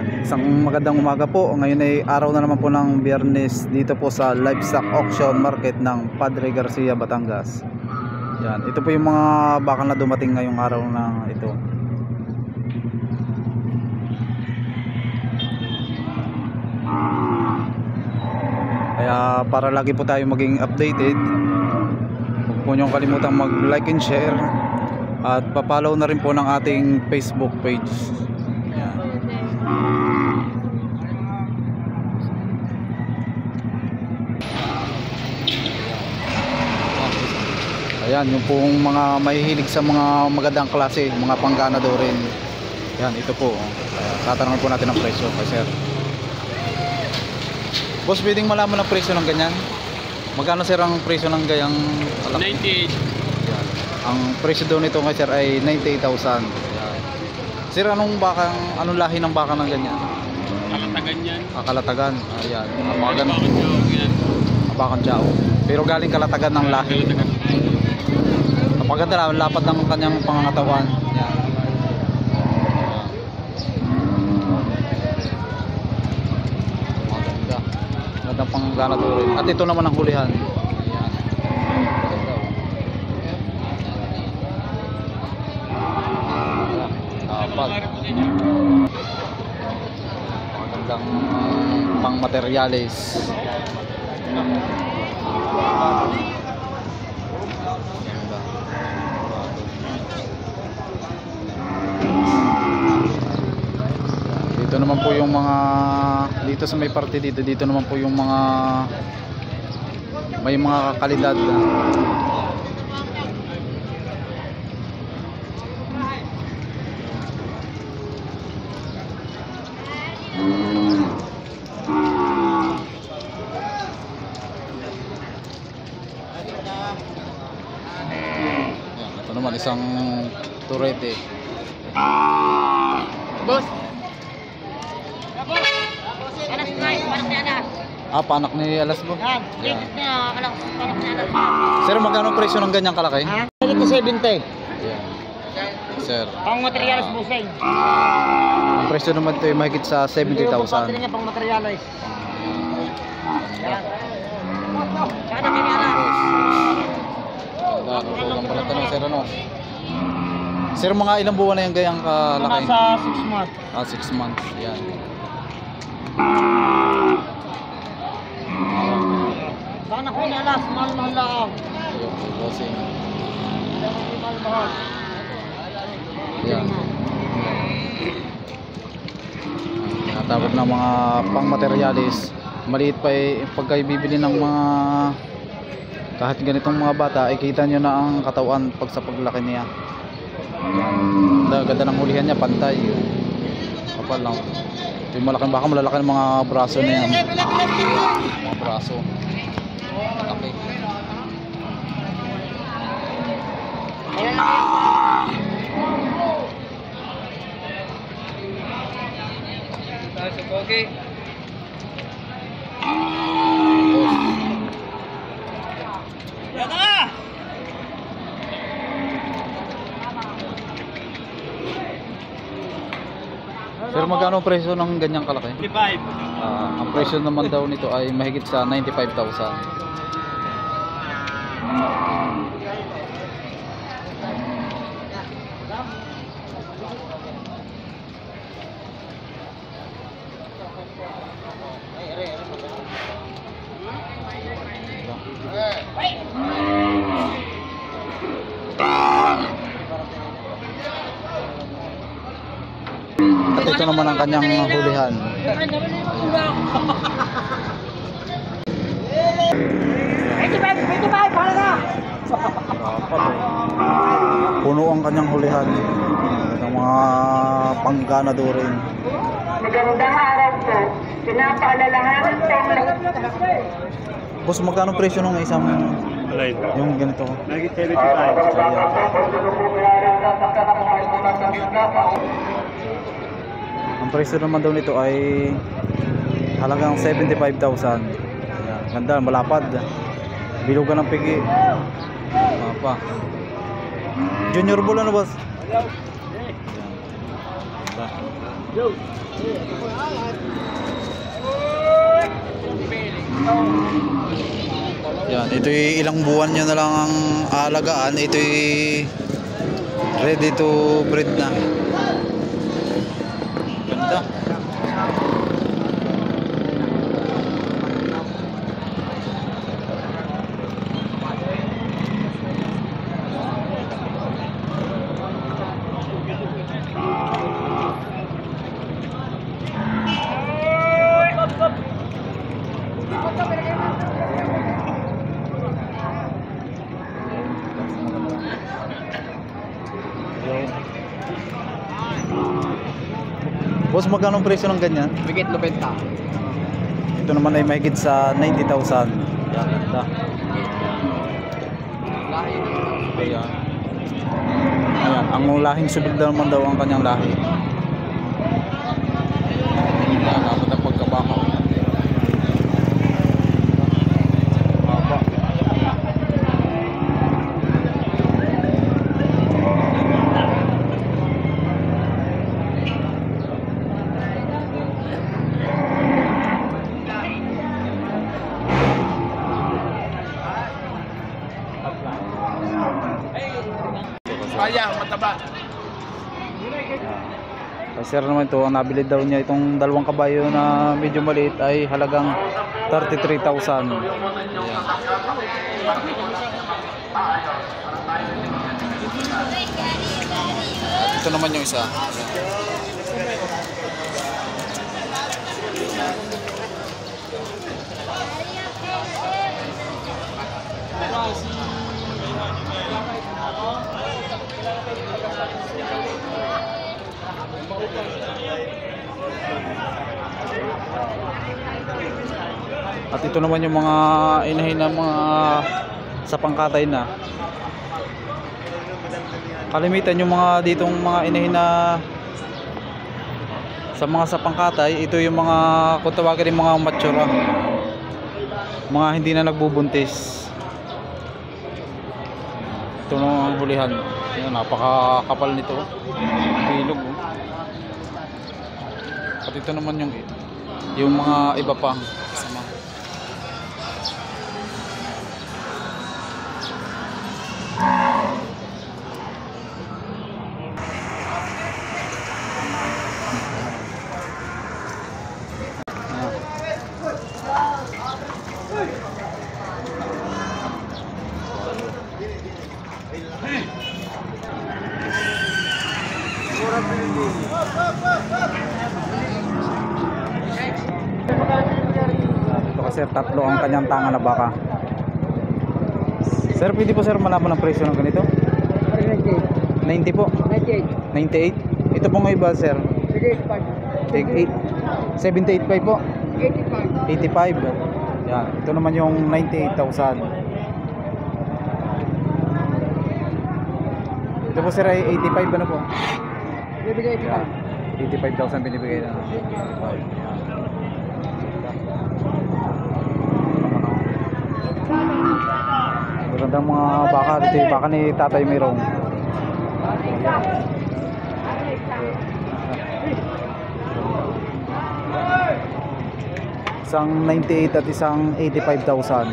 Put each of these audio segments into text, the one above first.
Yan. Isang magandang umaga po. Ngayon ay araw na naman po ng Biyernes dito po sa Livestock Auction Market ng Padre Garcia, Batangas. Yan. Ito po yung mga bakal na dumating ngayong araw na ito. Kaya para lagi po tayo maging updated, huwag po niyong kalimutang mag-like and share at pa-follow na rin po ng ating Facebook page. Yan. Ayan, yung pong mga mahihilig sa mga magandang klase, mga pangganado rin. Yan, ito po. Tatanungin po natin ang presyo kay sir. Boss, pwedeng malaman ang presyo ng ganyan? Magkano sir ang presyo ng gayang alak? 98. Yan. Ang presyo daw nito kay sir ay 98,000. Sir, anong lahi ng baka ng ganyan? Kalatagan yan. Kalatagan. Ayan. Abakan yan. Abakan Jao. Pero galing Kalatagan ng lahi. Maganda na, lapad ng kanyang pangangatawan. Yan. Maganda. Magandang pangganado rin. At ito naman ang hulihan. Yan. Lapad. Magandang pang materyales. Dito naman po yung mga dito sa may parte dito naman po yung mga may mga kalidad. Ito naman isang turete. Boss. Panak ni Alas mo. Yan. Panak ni Alas. Sir, magkano presyo ng ganyang kalaki? Ito 70. Yan. Sir, Pang materials busing. ang presyo naman ito ay mahigit sa 70,000. Niya pang materials. Yan. Sana kini Alas. Ang pala tanong sir, ano? Sir, mga ilang buwan na yung gayang kalaki? Nasa 6 months. 6 months. Yan. Sana kini Alas, mahal-mahal lang. Okay, bossing. Mahal-mahal. Yan. Natawag ng mga pang-materialis. Maliit pa pagka bibili ng mga kahit ganitong mga bata ay kita nyo na ang katawan pag sa paglaki niya. Ganda ng hulihan niya, pantay. Kapal lang. Ito yung malaking baka, malalaki ng mga braso na yan. Mga braso. Malaki. Okay. Yan na! Sir, magkano ang presyo ng ganyang kalaki? 55. Ang presyo naman daw nito ay mahigit sa 95,000. At ito naman ang kanyang hulihan. Puno ang kanyang hulihan. Ang mga pangganado rin. Magandang araw po. Pinapaalalahanan po. Boss, magkano presyo ng isang yung ganito? Nagit 75. Ang presyo naman daw nito ay halagang 75,000. Ganda, malapad. Bilugan ng pigi. Junior bull ano boss? Yan, ito'y ilang buwan nyo na lang ang alagaan. Ito'y ready to breed na. Ganda. Boss, magkano ang presyo ng ganyan? Bigit 90. Ito naman ay mahigit sa 90,000. Yan, ganda. Ayan. Ayan, ang lahing subil naman daw ang kanyang lahi. Ayan, dapat ang pagkabakaw. Haba. Kaya, mataba. Sir naman ito, ang nabili daw niya itong dalawang kabayo na medyo maliit ay halagang 33,000. Ito naman yung isa. At ito naman yung mga inahin na mga sa pangkatay na. Kalimitan yung mga ditong mga inahin na sa mga sa pangkatay, ito yung mga kung tawagin yung mga mature, mga hindi na nagbubuntis. Ito nung hulihan. Yan, napakakapal nito. Bilog. At ito naman yung mga iba pang kasama. Ito kasi tatlo ang kanyang tanga na baka. Sir, pwede po sir malaman ang presyo ng ganito? 90 po. 98. Ito pong iba sir. 78. 78.5 po. 85. Yan. Ito naman yung 98,000. Ito po sir ay 85 ano po? Bibigay 85,000 binibigay na. Magandang mga baka dito, baka ni Tatay Mirong. Isang 98 at isang 85,000.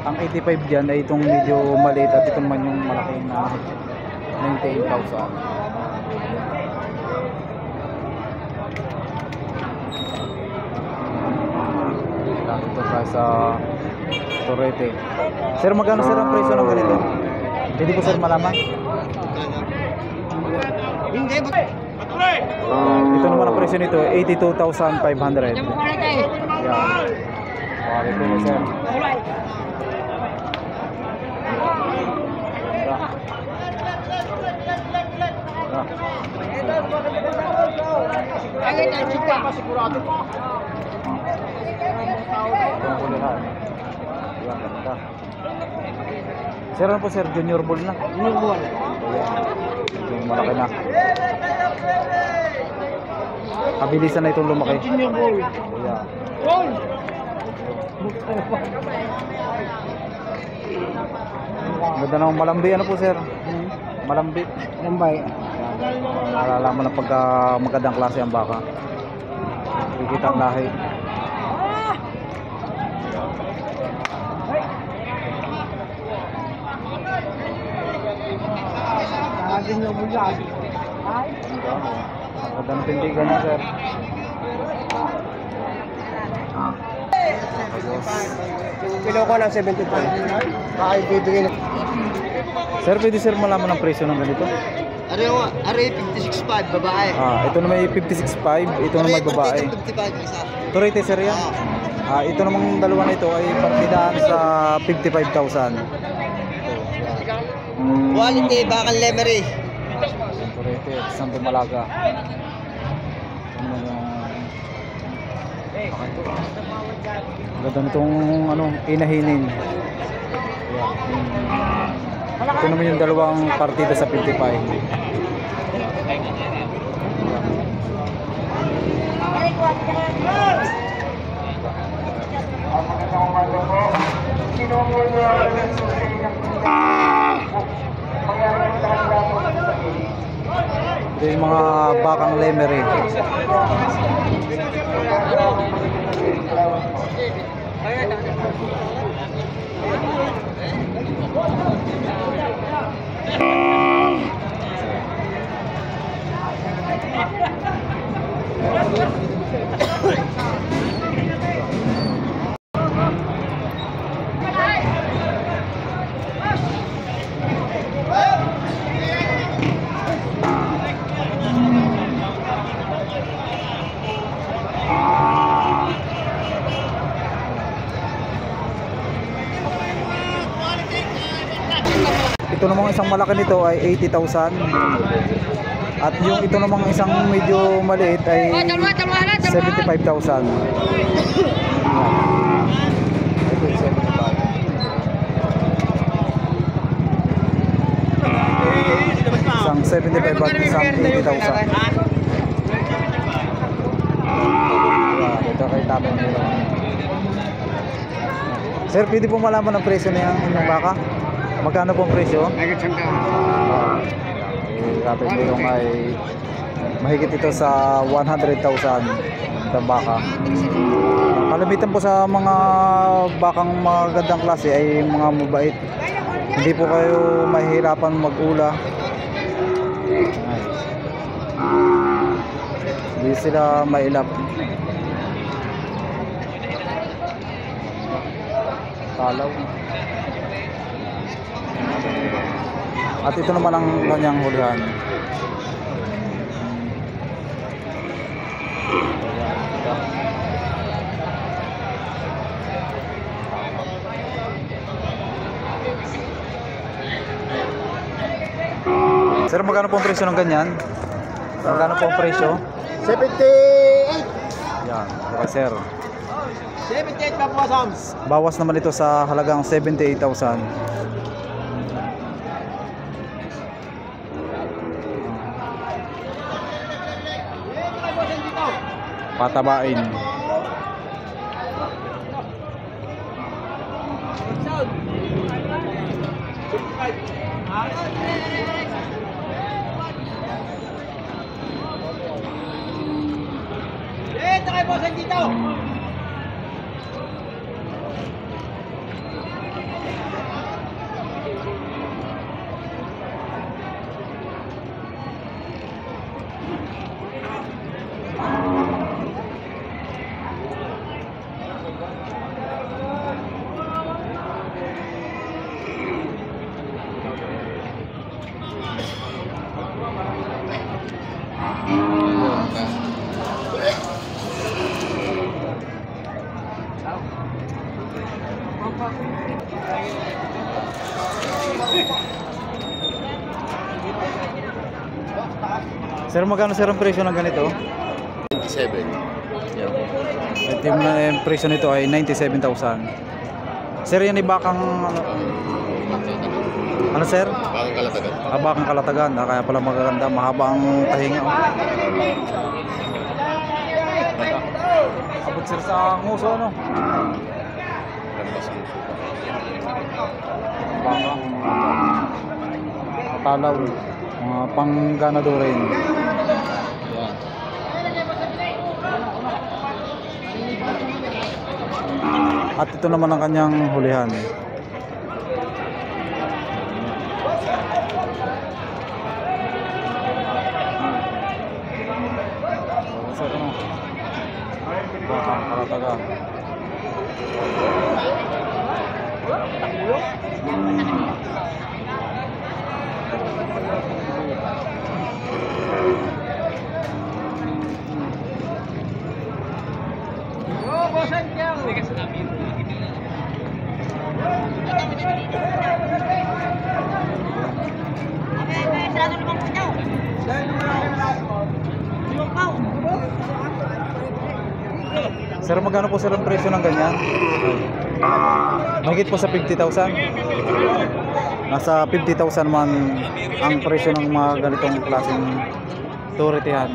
Ang 85 dyan ay itong medyo maliit at ito naman yung malaki na 98,000. Ito tayo sa Torete. Sir, magkano sir ang presyo ng ganito? Pwede po sir malaman? Hindi. Ito naman ang presyo nito, 82,500. Yan. Quality na sir. Ayun ang chika. Itong kulihan. Yan, ganda. Sir, ano po sir? Junior bull na? Junior bull. Yung malaki na. Kabilisan na itong lumaki. Junior bull. Yan. Bull. Ganda ng malambi, ano po sir? Malambi. Lambay. Nalalaman na pagka magandang klase ang baka. Kikita ang lahi. Laging nabulag. Ay, Ganda ng tindigan niya sir. kilo ko ng 75. Bakit bibigyan ng... Sir, pwede sir malaman ang presyo ng ganito? Are 56.5 babae. Ito na may 56.5, ito na may babae. 55 isa. Ito rate sir yan? Ito namang dalawa na ito ay partidaan sa 55,000. Quality bakal lemery. Ito rate, Santo Malaga. Ganda nitong ano, inahinin. Ito naman yung dalawang partida sa 55. Ito yung mga bakang lemery. Ito namang isang malaki nito ay 80,000. At yung ito namang isang medyo maliit ay 75,000. Ito yung 75. Isang 75 at isang 80,000. Ito kay tapang nila. Sir, pwede po malaman ang presyo na yung inyong baka? Magkano po ang presyo? Kapit nilong ay mahigit ito sa 100,000 sa baka. Kalamitan po sa mga bakang magandang klase ay mga mabait. Hindi po kayo mahihirapan mag-ula. Hindi sila mailap. Talaw. At ito naman ang kanyang hulihan. Sir, magkano po ang presyo ng ganyan? Magkano po ang presyo? 78. Yan, okay sir. 78 pa po, Sams. Bawas naman ito sa halagang 78,000. Patabain. Takay po sa dito. Sir, magkano sir ang presyo ng ganito? 27. Ito yung presyo nito ay 97,000. Sir, yan ay bakang ano sir? Bakang Kalatagan. Bakang Kalatagan. Kaya pala magaganda, mahaba ang tahinga. Abot sir sa nguso ano? Bakang talaw, mga pangganado rin. Yan. At ito naman ang kanyang hulihan. Sir, ano? Bakang Kalataga. Sir, magkano po sir ang presyo ng ganyan? Mahigit po sa 50,000. Nasa 50,000 man ang presyo ng mga ganitong klaseng turitihan.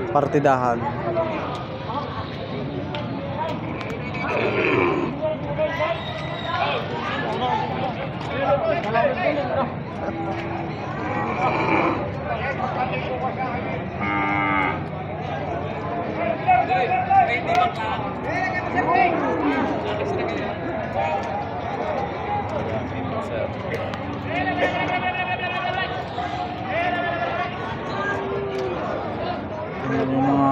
Partidahan. Yung mga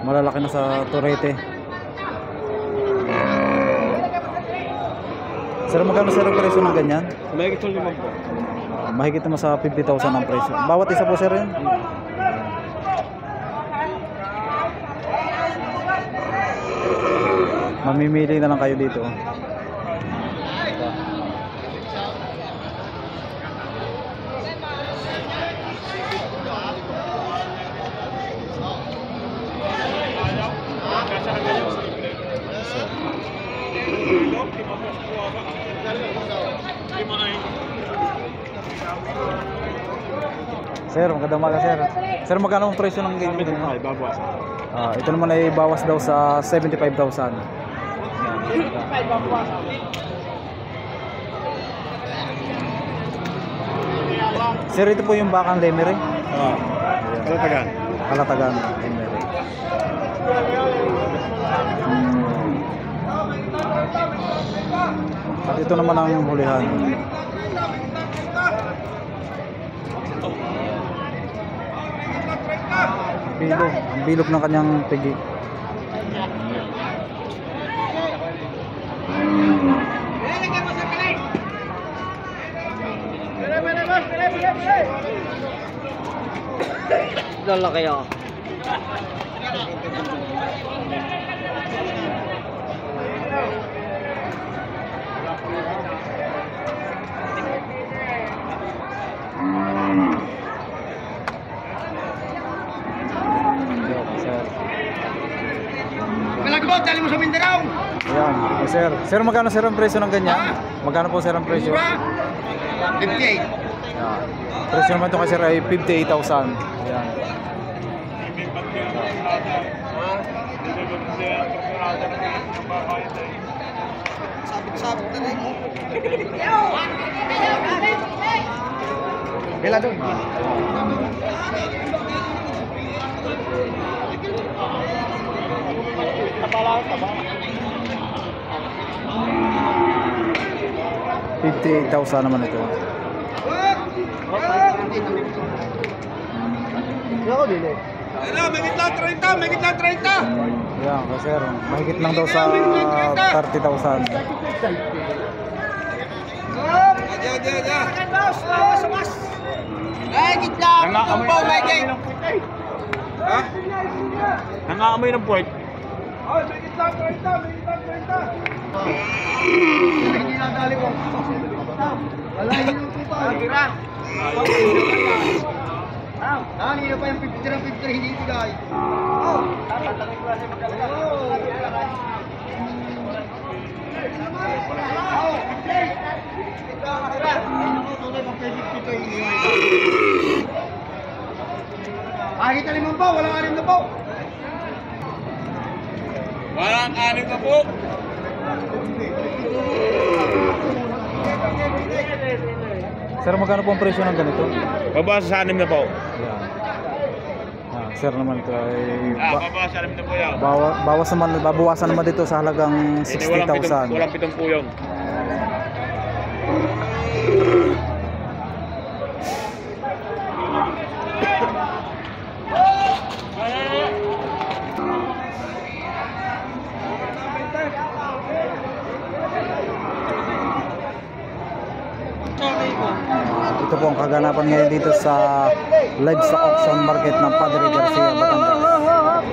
malalaki na sa turete. Sir, magkano sir ang presyo ng ganyan? Mahigit sa 5 po. Mahigit naman sa 50,000 ang presyo. Bawat isa po sir yun? Mamimili na lang kayo dito. Sir, magandang umaga sir. Sir, magkano ang presyo ng ganyan? Ito naman ay bawas daw sa 75,000. Sir, ito po yung bakang Lemery. Kalatagan. Kalatagan Lemery. At ito naman ang hulihan. Bilog, ang bilog ng kanyang pigi. Dala kayo. Malagbaw, dali mo sa Mindanao. Ayan, sir. Sir, magkano sir ang presyo ng ganyan? Magkano po sir ang presyo? 58. Ayan. Presyo naman ito kasi ay 58,000. Ayan. Sabit na rin. Kailan doon? $58,000 naman ito. Ako dili. Megit lang 30, megit lang 30. Ayan, sir. Mahigit lang daw sa 30,000. Megit lang. Tumpaw, megit. Ha? Nangaamoy ng pork. Megit lang 30, megit lang 30. Hindi na dali ko. Wala yun yung tupa. Tira. Nangina pa yung 50 ng 50 hindi bigay. Tatanggay ko kasi magkalaga. Kahit na 5 po, walang 6 na po. Walang 6 na po. Sir, magkano po ang presyo ng ganito? Babasa sa 6 na po. Yan. Sir naman ito ay Babasa sa 6 na po yan. bawas naman, babawasan naman dito sa halagang 60,000. Walang pitong po yun. Ito po ang kaganapan ngayon dito sa livestock auction market ng Padre Garcia, Batangas.